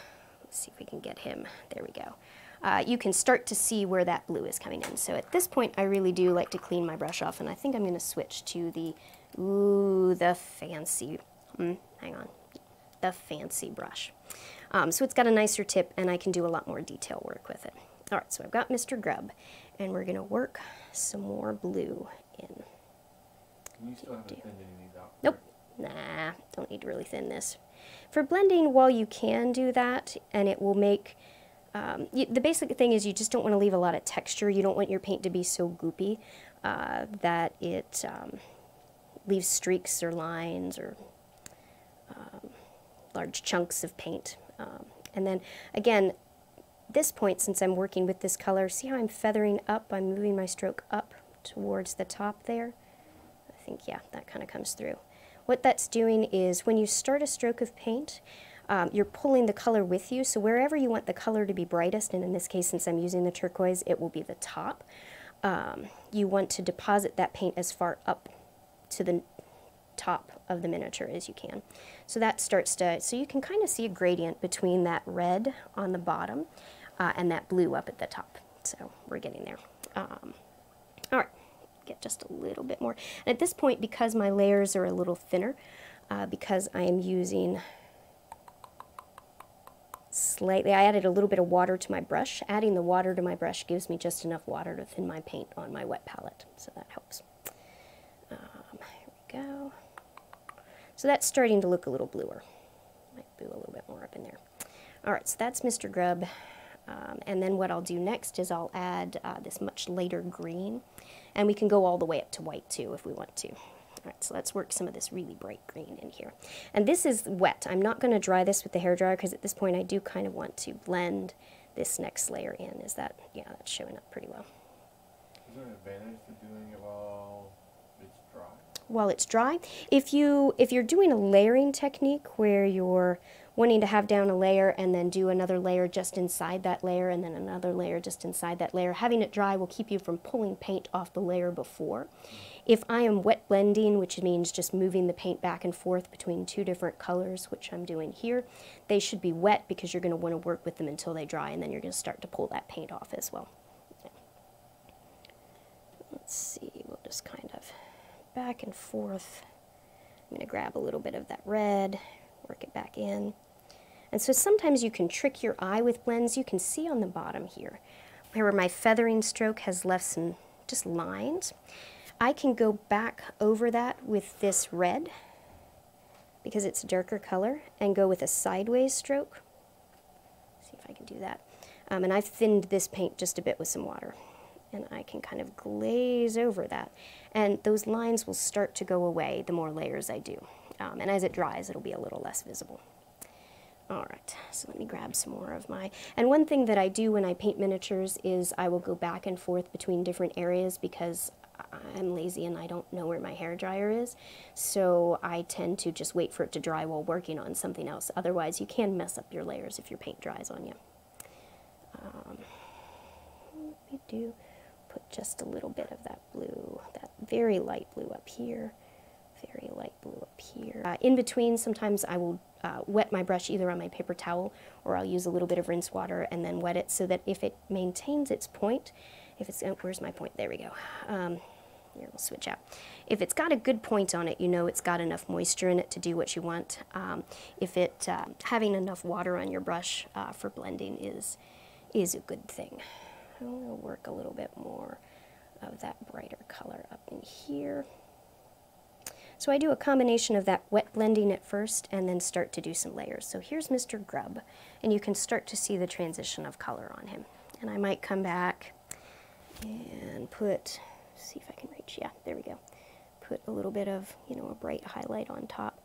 let's see if we can get him. There we go. You can start to see where that blue is coming in. So at this point, I really do like to clean my brush off, and I think I'm going to switch to the fancy, the fancy brush. So it's got a nicer tip, and I can do a lot more detail work with it. All right, so I've got Mr. Grub, and we're going to work some more blue in. You still haven't thinned any of these out? Nope. Nah, don't need to really thin this. For blending, while you can do that, and it will make, the basic thing is you just don't want to leave a lot of texture. You don't want your paint to be so goopy that it leaves streaks or lines or large chunks of paint. And then, again, this point, since I'm working with this color, see how I'm feathering up? I'm moving my stroke up towards the top there. I think, yeah, that kind of comes through. What that's doing is when you start a stroke of paint, you're pulling the color with you. So wherever you want the color to be brightest, and in this case, since I'm using the turquoise, it will be the top. You want to deposit that paint as far up to the top of the miniature as you can. So that starts to, so you can kind of see a gradient between that red on the bottom and that blue up at the top. So we're getting there. All right. Get just a little bit more. And at this point, because my layers are a little thinner, because I am using slightly, I added a little bit of water to my brush. Adding the water to my brush gives me just enough water to thin my paint on my wet palette, so that helps. Here we go. So that's starting to look a little bluer. Might do a little bit more up in there. All right, so that's Mr. Grub. And then what I'll do next is I'll add this much lighter green, and we can go all the way up to white too if we want to. All right, so let's work some of this really bright green in here. And this is wet. I'm not going to dry this with the hairdryer because at this point I do kind of want to blend this next layer in. Is that, yeah, that's showing up pretty well. Is there an advantage to doing it while it's dry? While it's dry, if you're doing a layering technique where you're wanting to have down a layer and then do another layer just inside that layer and then another layer just inside that layer, having it dry will keep you from pulling paint off the layer before. If I am wet blending, which means just moving the paint back and forth between two different colors, which I'm doing here, they should be wet because you're going to want to work with them until they dry, and then you're going to start to pull that paint off as well. Let's see, we'll just kind of back and forth. I'm going to grab a little bit of that red, work it back in. And so sometimes you can trick your eye with blends. You can see on the bottom here where my feathering stroke has left some just lines. I can go back over that with this red because it's a darker color, and go with a sideways stroke. See if I can do that. And I've thinned this paint just a bit with some water. And I can kind of glaze over that. And those lines will start to go away the more layers I do. And as it dries, it'll be a little less visible. All right, so let me grab some more of my... And one thing that I do when I paint miniatures is I will go back and forth between different areas because I'm lazy and I don't know where my hairdryer is. So I tend to just wait for it to dry while working on something else. Otherwise, you can mess up your layers if your paint dries on you. Let me do... Put just a little bit of that blue, that very light blue up here, very light blue up here. In between, sometimes I will wet my brush either on my paper towel or I'll use a little bit of rinse water and then wet it so that if it maintains its point, if it's, oh, where's my point? There we go. Here, we'll switch out. If it's got a good point on it, you know it's got enough moisture in it to do what you want. If it, having enough water on your brush for blending is a good thing. I'm going to work a little bit more of that brighter color up in here. So I do a combination of that wet blending at first and then start to do some layers. So here's Mr. Grub, and you can start to see the transition of color on him. And I might come back and put, see if I can reach, yeah, there we go. Put a little bit of, you know, a bright highlight on top,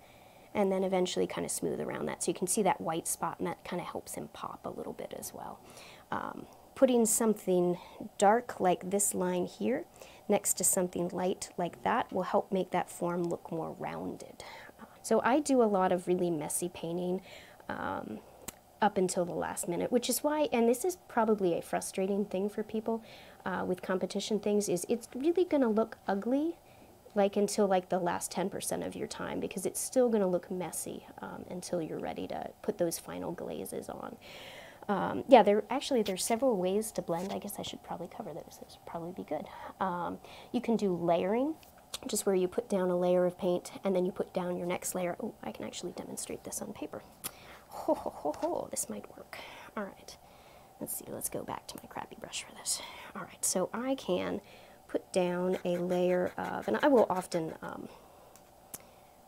and then eventually kind of smooth around that. So you can see that white spot, and that kind of helps him pop a little bit as well. Putting something dark like this line here next to something light like that will help make that form look more rounded. So I do a lot of really messy painting up until the last minute, which is why, and this is probably a frustrating thing for people with competition things, is it's really going to look ugly like until like the last 10% of your time, because it's still going to look messy until you're ready to put those final glazes on. Yeah, there's several ways to blend. I guess I should probably cover those. Those would probably be good. You can do layering, just where you put down a layer of paint and then you put down your next layer. Oh, I can actually demonstrate this on paper. Ho, ho, ho, ho, this might work. All right, let's see. Let's go back to my crappy brush for this. All right, so I can put down a layer of, and I will often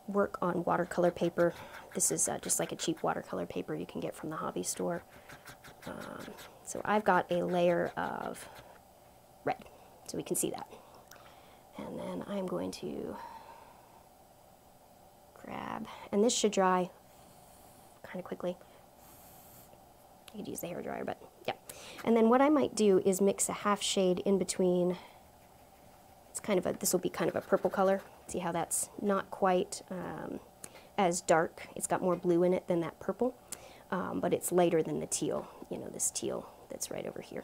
work on watercolor paper. This is just like a cheap watercolor paper you can get from the hobby store. So I've got a layer of red, so we can see that. And then I'm going to grab, and this should dry kind of quickly. You could use the hairdryer, but yeah. And then what I might do is mix a half shade in between. It's kind of a, this will be kind of a purple color. See how that's not quite as dark. It's got more blue in it than that purple, but it's lighter than the teal, you know, this teal that's right over here.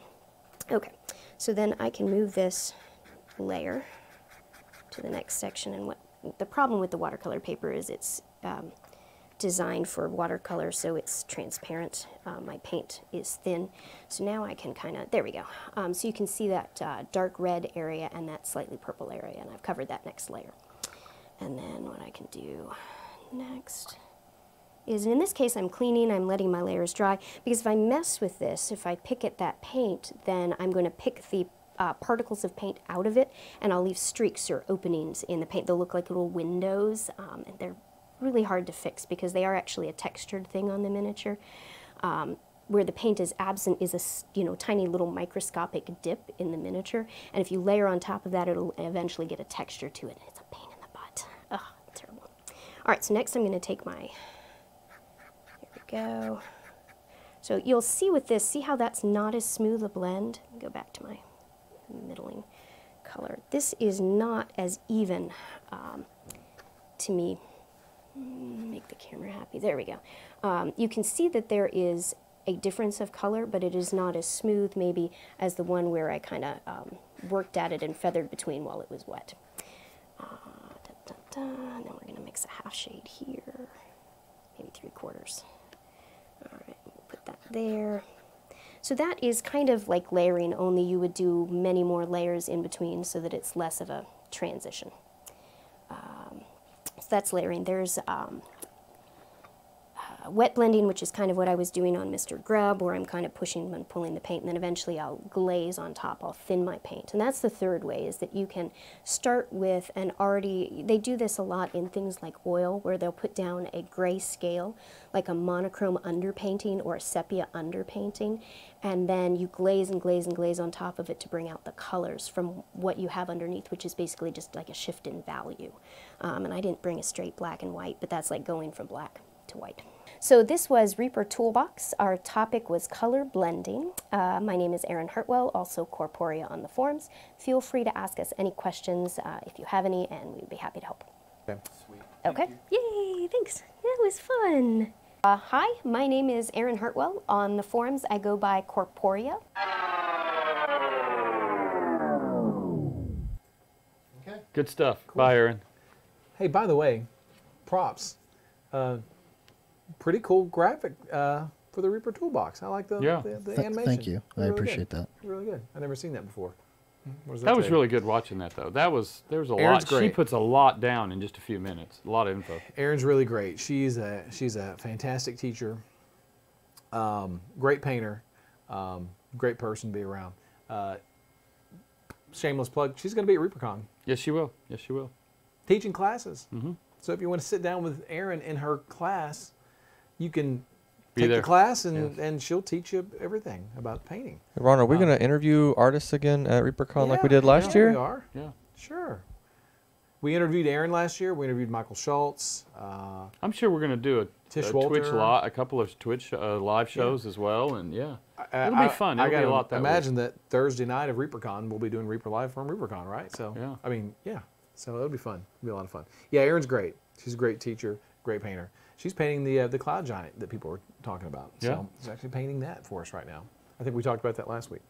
Okay, so then I can move this layer to the next section, and what the problem with the watercolor paper is it's designed for watercolor, so it's transparent. My paint is thin, so now I can kind of, there we go. So you can see that dark red area and that slightly purple area, and I've covered that next layer. And then what I can do next is, in this case I'm cleaning, I'm letting my layers dry, because if I mess with this, if I pick at that paint, then I'm going to pick the particles of paint out of it, and I'll leave streaks or openings in the paint. They'll look like little windows, and they're really hard to fix because they are actually a textured thing on the miniature. Where the paint is absent is a tiny little microscopic dip in the miniature, and if you layer on top of that, it'll eventually get a texture to it. It's a pain in the butt. Ugh, terrible. All right, so next I'm going to take my, here we go. So you'll see with this, see how that's not as smooth a blend? Go back to my middling color. This is not as even to me. Make the camera happy. There we go. You can see that there is a difference of color, but it is not as smooth maybe as the one where I kind of worked at it and feathered between while it was wet. And then we're going to mix a half shade here, maybe 3/4. All right, we'll put that there. So that is kind of like layering, only you would do many more layers in between so that it's less of a transition. So that's layering. There's wet blending, which is kind of what I was doing on Mr. Grub, where I'm kind of pushing and pulling the paint, and then eventually I'll glaze on top. I'll thin my paint. And that's the third way, is that you can start with an already, they do this a lot in things like oil, where they'll put down a gray scale, like a monochrome underpainting or a sepia underpainting, and then you glaze and glaze and glaze on top of it to bring out the colors from what you have underneath, which is basically just like a shift in value. And I didn't bring a straight black and white, but that's like going from black to white. So this was Reaper Toolbox. Our topic was color blending. My name is Erin Hartwell, also Corporea on the forums. Feel free to ask us any questions if you have any, and we'd be happy to help. Okay. Sweet. Okay. Yay, thanks. That was fun. Hi, my name is Erin Hartwell. On the forums, I go by Corporea. Okay. Good stuff. Cool. Bye, Erin. Hey, by the way, props. Pretty cool graphic for the Reaper Toolbox. I like the animation. Thank you. I appreciate that. Really good. I've never seen that before. That was really good watching that, though. There was a Erin's lot. Great. She puts a lot down in just a few minutes. A lot of info. Erin's really great. She's a fantastic teacher, great painter, great person to be around. Shameless plug. She's going to be at ReaperCon. Yes, she will. Yes, she will. Teaching classes. Mm-hmm. So if you want to sit down with Erin in her class, you can Be take there. the class and, Yes. and she'll teach you everything about painting. Ron, are we going to interview artists again at ReaperCon like we did last year? We are. Yeah. Sure. We interviewed Erin last year. We interviewed Michael Schultz. I'm sure we're going to do a Tish Twitch Walter. a couple of Twitch live shows as well, and yeah, I- it'll be fun. It'll be a lot that imagine that Thursday night of ReaperCon, we'll be doing Reaper Live from ReaperCon, right? So, Yeah. I mean, yeah. So it'll be fun. It'll be a lot of fun. Yeah, Erin's great. She's a great teacher, great painter. She's painting the cloud giant that people were talking about. Yeah. So she's actually painting that for us right now. I think we talked about that last week.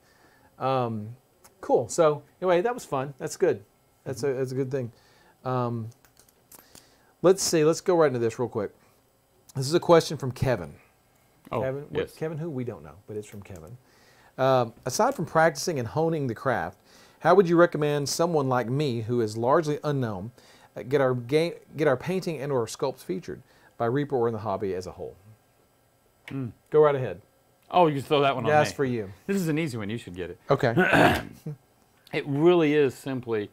Cool. So anyway, that was fun. That's good. That's a good thing. Let's see. Let's go right into this real quick. This is a question from Kevin. Oh, Kevin, yes. Kevin who? We don't know, but it's from Kevin. Aside from practicing and honing the craft, how would you recommend someone like me, who is largely unknown, get our painting and or sculpts featured by Reaper or in the hobby as a whole? Go right ahead. Oh, you throw that one on me. That's for you. This is an easy one. You should get it. Okay. It really is simply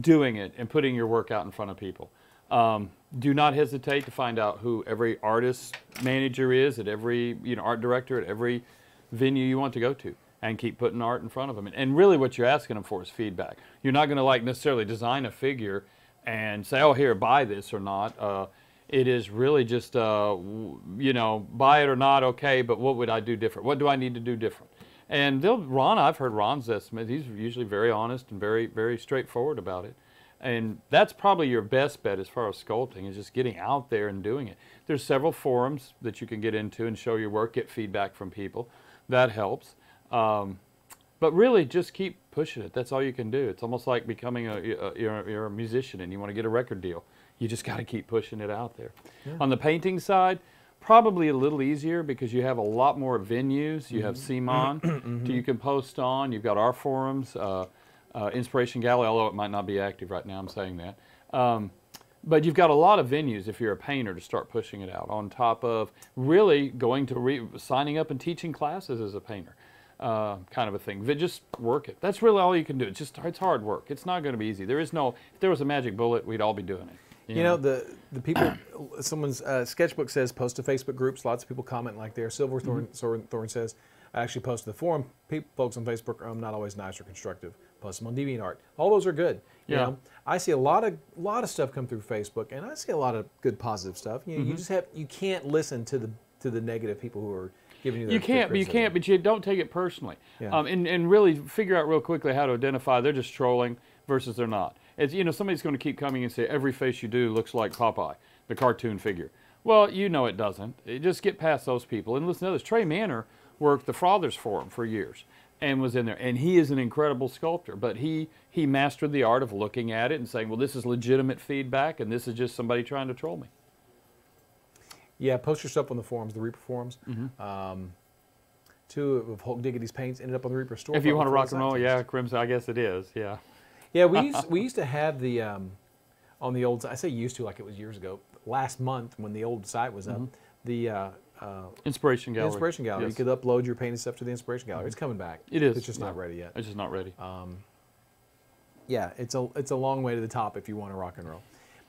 doing it and putting your work out in front of people. Do not hesitate to find out who every artist manager is at every art director at every venue you want to go to, and keep putting art in front of them. And really what you're asking them for is feedback. You're not going to necessarily design a figure and say, oh, here, buy this or not. It is really just, buy it or not, okay, but what would I do different? What do I need to do different? And I've heard Ron's estimate. He's usually very honest and very, very straightforward about it. And that's probably your best bet as far as sculpting, is just getting out there and doing it. There's several forums that you can get into and show your work, get feedback from people. That helps. But really, just keep pushing it. That's all you can do. It's almost like becoming you're a musician and you want to get a record deal. You just got to keep pushing it out there. Yeah. On the painting side, probably a little easier because you have a lot more venues. You have CMON, you can post on. You've got our forums, Inspiration Gallery, although it might not be active right now, I'm saying that. But you've got a lot of venues if you're a painter to start pushing it out, on top of really going to signing up and teaching classes as a painter, kind of a thing. Just work it. That's really all you can do. It's hard work. It's not going to be easy. If there was a magic bullet, we'd all be doing it. You know, the people, someone's sketchbook says post to Facebook groups. Lots of people comment like there. Silverthorn says, I actually post to the forum. Folks on Facebook are not always nice or constructive. Post them on DeviantArt. All those are good. You know? I see a lot of stuff come through Facebook, and I see a lot of good positive stuff. You can't listen to the negative people who are giving you their criticism. But you don't take it personally. Yeah. And really figure out real quickly how to identify they're just trolling versus they're not. It's, somebody's going to keep coming and say every face you do looks like Popeye, the cartoon figure. Well, it doesn't. Just get past those people and listen to others. Trey Manor worked the Father's Forum for years and was in there, and he is an incredible sculptor, but he mastered the art of looking at it and saying, well, this is legitimate feedback and this is just somebody trying to troll me. Yeah, post your stuff on the forums, the Reaper forums. Two of Hulk Diggity's paints ended up on the Reaper store. If you want to rock and roll, yeah, Crimson, I guess it is, yeah. Yeah, we used to have the on the old. I say used to like it was years ago. Last month when the old site was up, Inspiration Gallery. Inspiration Gallery. Yes. You could upload your painted stuff to the Inspiration Gallery. It's coming back. It is. It's just not ready yet. It's just not ready. Yeah, it's a long way to the top if you want to rock and roll.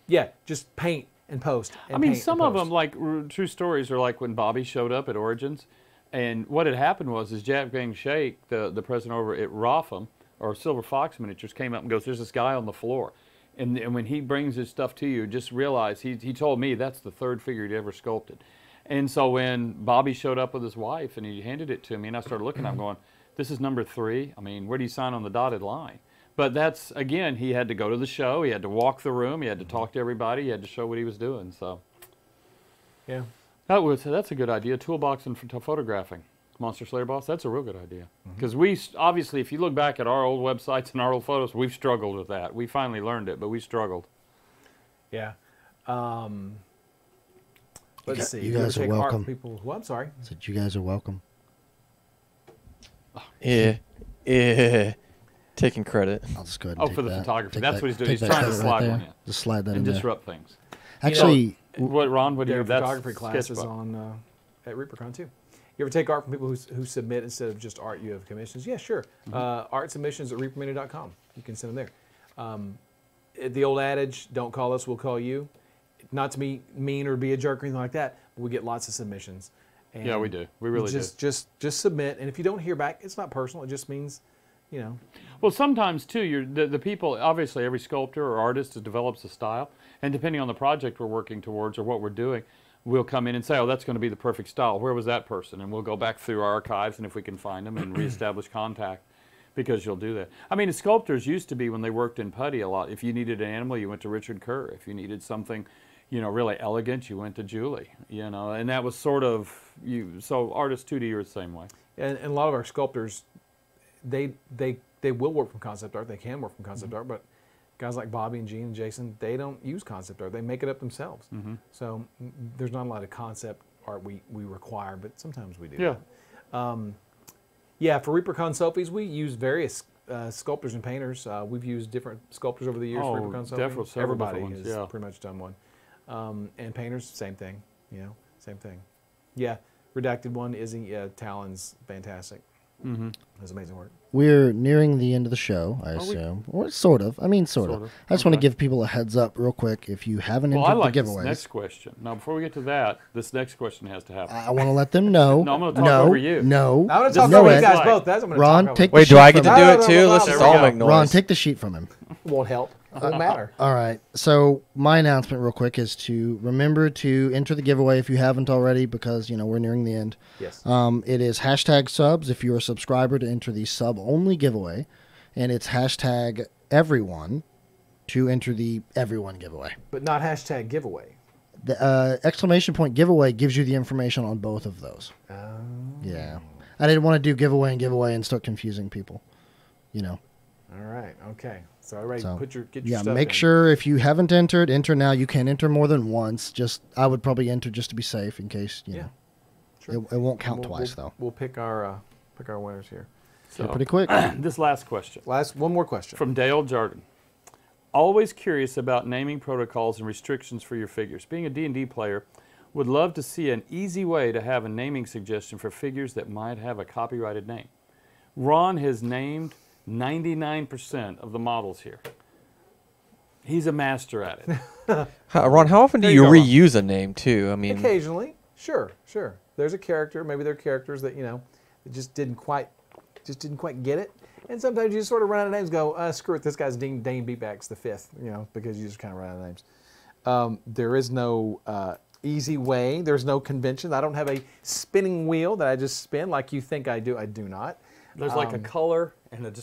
Yeah, just paint and post. And I mean, paint some and of post. them, like true stories, are like when Bobby showed up at Origins, and what had happened was Jack Bang Shake, the president over at Rotham, or Silver Fox Miniatures, came up and goes, "There's this guy on the floor," and when he brings his stuff to you, just realize he told me that's the third figure he'd ever sculpted. And so when Bobby showed up with his wife and he handed it to me, and I started looking, I'm going, "This is number 3. I mean, where do you sign on the dotted line?" But that's, again, he had to go to the show, he had to walk the room, he had to talk to everybody, he had to show what he was doing. So, yeah, that's a good idea. Toolbox and photographing. Monster Slayer Boss, that's a real good idea. Because we, obviously, if you look back at our old websites and our old photos, we've struggled with that. We finally learned it, but we struggled. Yeah. Let's see. You guys are welcome. Well, I'm sorry. I said you guys are welcome. Yeah. Taking credit. I'll just go ahead and Oh, take for the that. photography. Take That's that- what he's doing. take He's that trying to credit slide right one there. in. Just slide that in And there. disrupt things. Actually, What, Ron, what do you Their have? That's photography classes sketchbook. on at ReaperCon too. You ever take art from people who submit instead of just art you have commissions? Yeah, sure. Art submissions at reapermedia.com. You can send them there. The old adage, don't call us, we'll call you. Not to be mean or be a jerk or anything like that, but we get lots of submissions. And Yeah, we do. We really do. Just submit, and if you don't hear back, it's not personal. It just means, Well, sometimes too, the people, obviously every sculptor or artist develops a style, and depending on the project we're working towards or what we're doing, we'll come in and say, oh, that's going to be the perfect style. Where was that person? And we'll go back through our archives, and if we can find them, and reestablish contact, because you'll do that. I mean, the sculptors used to be, when they worked in putty a lot, if you needed an animal, you went to Richard Kerr. If you needed something, really elegant, you went to Julie, and that was sort of, so artists 2D are the same way. and a lot of our sculptors, they will work from concept art. They can work from concept art, but guys like Bobby and Gene and Jason, they don't use concept art. They make it up themselves. So there's not a lot of concept art we require, but sometimes we do. Yeah. Yeah, for ReaperCon selfies, we use various sculptors and painters. We've used different sculptors over the years for ReaperCon selfies. Definitely several Everybody different has ones, pretty much done one. And painters, same thing. Same thing. Yeah, redacted one, Izzy Talon's fantastic. That's amazing work. we're nearing the end of the show, I assume. Or sort of. I mean, sort of. I just want to give people a heads up real quick. If you haven't entered I like the this giveaways. next question. Now, before we get to that, this next question has to happen. I want to let them know. No, I'm gonna talk over you. No. I'm going to Just talk know over you it. guys both. That's what I'm going to Ron, talk take over. the Wait, sheet do I from get to him. do No, it no, too? no, Let's no, just there we all go. make noise. Ron, take the sheet from him. Won't help. Won't matter. All right. So my announcement real quick is to remember to enter the giveaway if you haven't already, because, we're nearing the end. Yes. It is #subs if you're a subscriber to enter the sub-only giveaway. And it's #everyone to enter the everyone giveaway. But not #giveaway. The exclamation point giveaway gives you the information on both of those. Oh. Yeah. I didn't want to do giveaway and start confusing people. All right. Okay. So, all right. So, get your stuff make in. sure if you haven't entered, enter now. You can enter more than once. I would probably enter just to be safe in case, you know. Sure. It won't count We'll- twice, we'll, though. We'll pick our winners here. So, Pretty quick. this last question. One more question. From Dale Jardin. Always curious about naming protocols and restrictions for your figures. Being a D&D player, would love to see an easy way to have a naming suggestion for figures that might have a copyrighted name. Ron has named 99% of the models here. He's a master at it. Ron, how often do There you you go, Ron. reuse a name too? I mean, Occasionally. Sure. There's a character. Maybe there are characters that, that just didn't quite get it. And sometimes you just sort of run out of names, go, screw it, this guy's Dane Beatbacks the fifth, because you just kind of run out of names. There is no easy way. There's no convention. I don't have a spinning wheel that I just spin like you think I do. I do not. There's like a color and a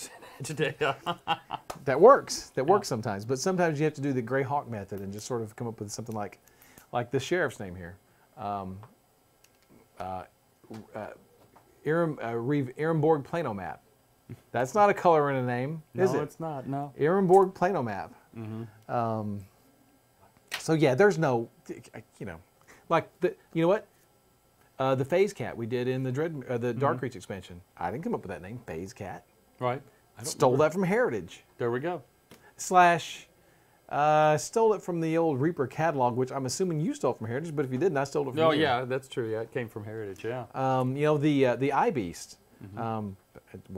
That works. That works sometimes. But sometimes you have to do the Grey Hawk method and just sort of come up with something like the sheriff's name here. Ehrenborg Plano map. That's not a color in a name, is it? No, it's not. No. Ehrenborg Plano map. So yeah, there's no, like the, the Phase Cat we did in the Dark Reach expansion. I didn't come up with that name, Phase Cat. Right. Stole that from Heritage. There we go. / Stole it from the old Reaper catalog, which I'm assuming you stole from Heritage, but if you didn't, I stole it from you. Oh, yeah, that's true. Yeah, it came from Heritage, yeah. You know, the iBeast. Well,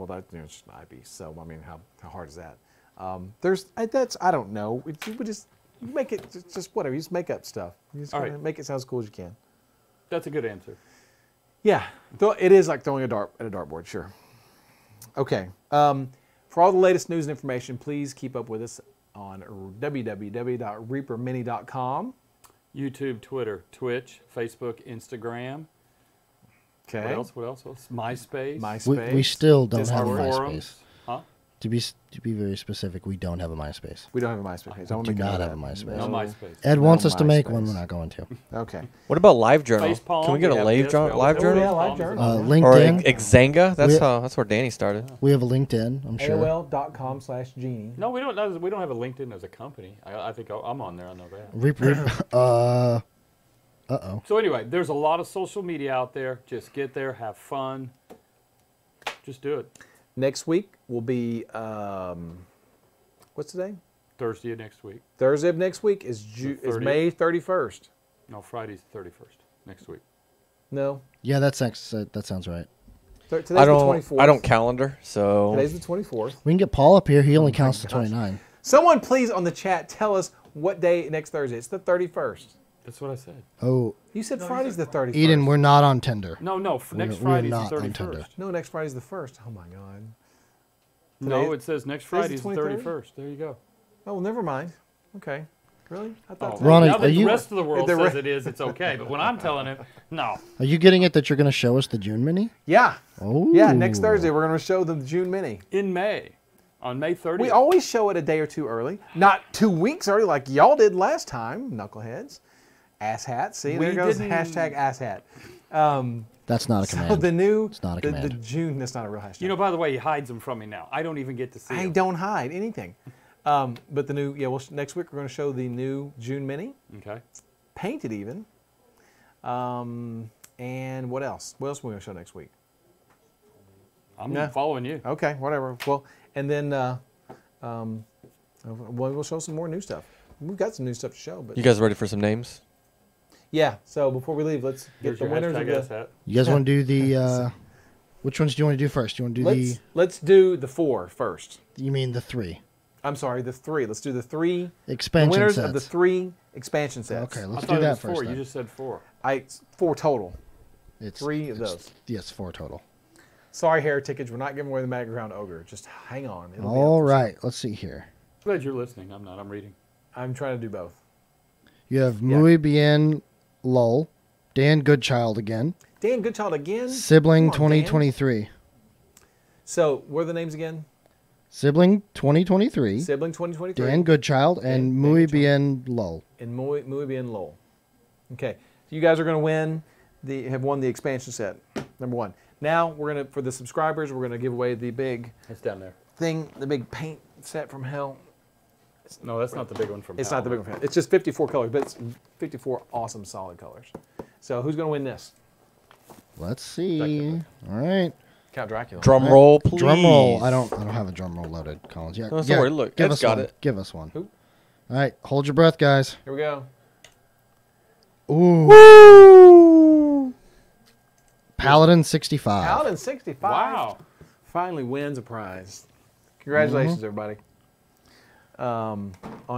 that's just an iBeast, so, I mean, how hard is that? I don't know. You just make it, just whatever. You just make up stuff. You just make it sound as cool as you can. That's a good answer. Yeah, it is like throwing a dart at a dartboard, sure. Okay. For all the latest news and information, please keep up with us on www.reapermini.com. YouTube, Twitter, Twitch, Facebook, Instagram. Okay. What else? MySpace. We still don't have a Discord. MySpace. Huh? To be very specific, we don't have a MySpace. We don't have a MySpace page. I Do not have a MySpace. No MySpace. Ed wants us to make one. We're not going to. Okay. What about Live Journal? Facepalm, Can we get a we have live, this, live we journal? Yeah, live journal. Or LinkedIn. Xanga? That's where Danny started. We have a LinkedIn, I'm sure. AOL.com/Genie. No, we don't have a LinkedIn as a company. I think I'm on there. I know that. Uh-oh. So anyway, there's a lot of social media out there. Just get there, have fun. Just do it. Next week will be, what's today? Thursday of next week. Thursday of next week is May 31st. No, Friday's the 31st next week. No. Yeah, that sounds right. Today's the 24th. I don't calendar, so Today's the 24th. We can get Paul up here. He only counts to 29. Someone please on the chat tell us what day next Thursday. It's the 31st. That's what I said. Oh, You said Friday's the 31st. Eden, we're not on Tinder. No, next we're Friday's not the on 31st. Tinder. No, next Friday's the 1st. Oh my God. No, it says next today's Friday's the the 23rd? 31st. There you go. Oh, well, never mind. Okay. Really? I thought Ronnie, now that are the you- rest of the world the says it is, it's okay. But when I'm telling it, no. Are you getting it that you're going to show us the June mini? Yeah. Oh. Yeah, next Thursday we're going to show the June Mini. In May, on May 30th. We always show it a day or two early, not 2 weeks early like y'all did last time, knuckleheads. Asshat. See, there goes hashtag asshat. That's not a command. So the new, It's not a the command. June, that's not a real hashtag. You know, by the way, he hides them from me now. I don't even get to see I them. don't hide anything. But the new, next week we're going to show the new June Mini, Okay. painted even. And what else? What else are we going to show next week? I'm following you. Okay, whatever. Well, and then we'll show some more new stuff. We've got some new stuff to show. But you guys ready for some names? yeah, so before we leave, let's get Here's the your winners of hashtag the... asshat. You guys want to do the, which ones do you want to do first? Do you want to do Let's do the 4 first. you mean the 3? I'm sorry, the 3. Let's do the 3 Expansion winners sets. of the 3 expansion sets. Okay, I let's thought do it that was first. 4. then. You just said 4. 4 total. It's 3 of it's- those. Yes, 4 total. Sorry, Heritage, we're not giving away the Magic Ground Ogre. Just hang on. It'll be up All for right, let's see here. Glad you're listening. I'm not. I'm reading. I'm trying to do both. You have Muy Bien Lol, Dan Goodchild again, Dan Goodchild again. Sibling Come on, Dan. 2023. So, what are the names again? Sibling 2023, Sibling 2023. Dan Goodchild, and Dan Muy Goodchild. Bien Lol. And Muy Bien Lowell. Okay, so you guys are going to win. Have won the expansion set. Number 1. Now we're gonna, for the subscribers, we're gonna give away the big It's down there. thing, the big paint set from hell. No, that's not the big one from It's Hal. not the big one. It's just 54 colors, but it's 54 awesome solid colors. So who's gonna win this? Let's see. All right. Count Dracula. Drum roll, please. Drum roll. I don't have a drum roll loaded, Collins. Yeah. No, don't yeah, worry, look, give Ed's us got one. it. Give us one. Who? All right, hold your breath, guys. Here we go. Ooh. Paladin 65. Paladin 65. Wow. Finally wins a prize. Congratulations, everybody. On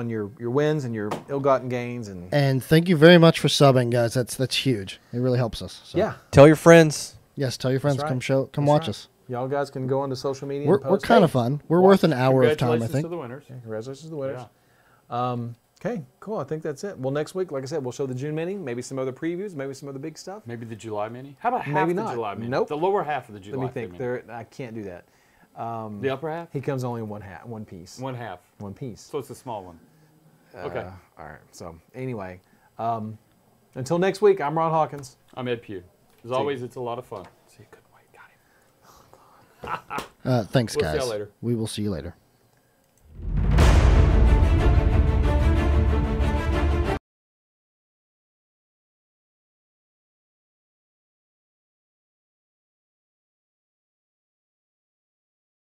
your wins and your ill-gotten gains and And thank you very much for subbing, guys. That's huge. It really helps us. So. yeah. Tell your friends. Yes, tell your friends. right. Come That's watch right. us. Y'all guys can go onto social media. We're and post, kind hey, of fun. We're worth an hour of time, I Congratulations think. to the winners. Congratulations to the winners. Yeah. Okay, cool. I think that's it. Well, next week, like I said, we'll show the June Mini, maybe some other previews, maybe some other big stuff. Maybe the July Mini. How about half Maybe the not. July Mini? Nope. The lower half of the July Let me think. Mini. There, I can't do that. The upper half? He comes only in one piece. One half. One piece. So it's a small one. Okay. All right. So anyway, until next week, I'm Ron Hawkins. I'm Ed Pugh. As always, it's a lot of fun. See, you couldn't wait. Got him. Thanks, We'll see guys. y'all later. We will see you later.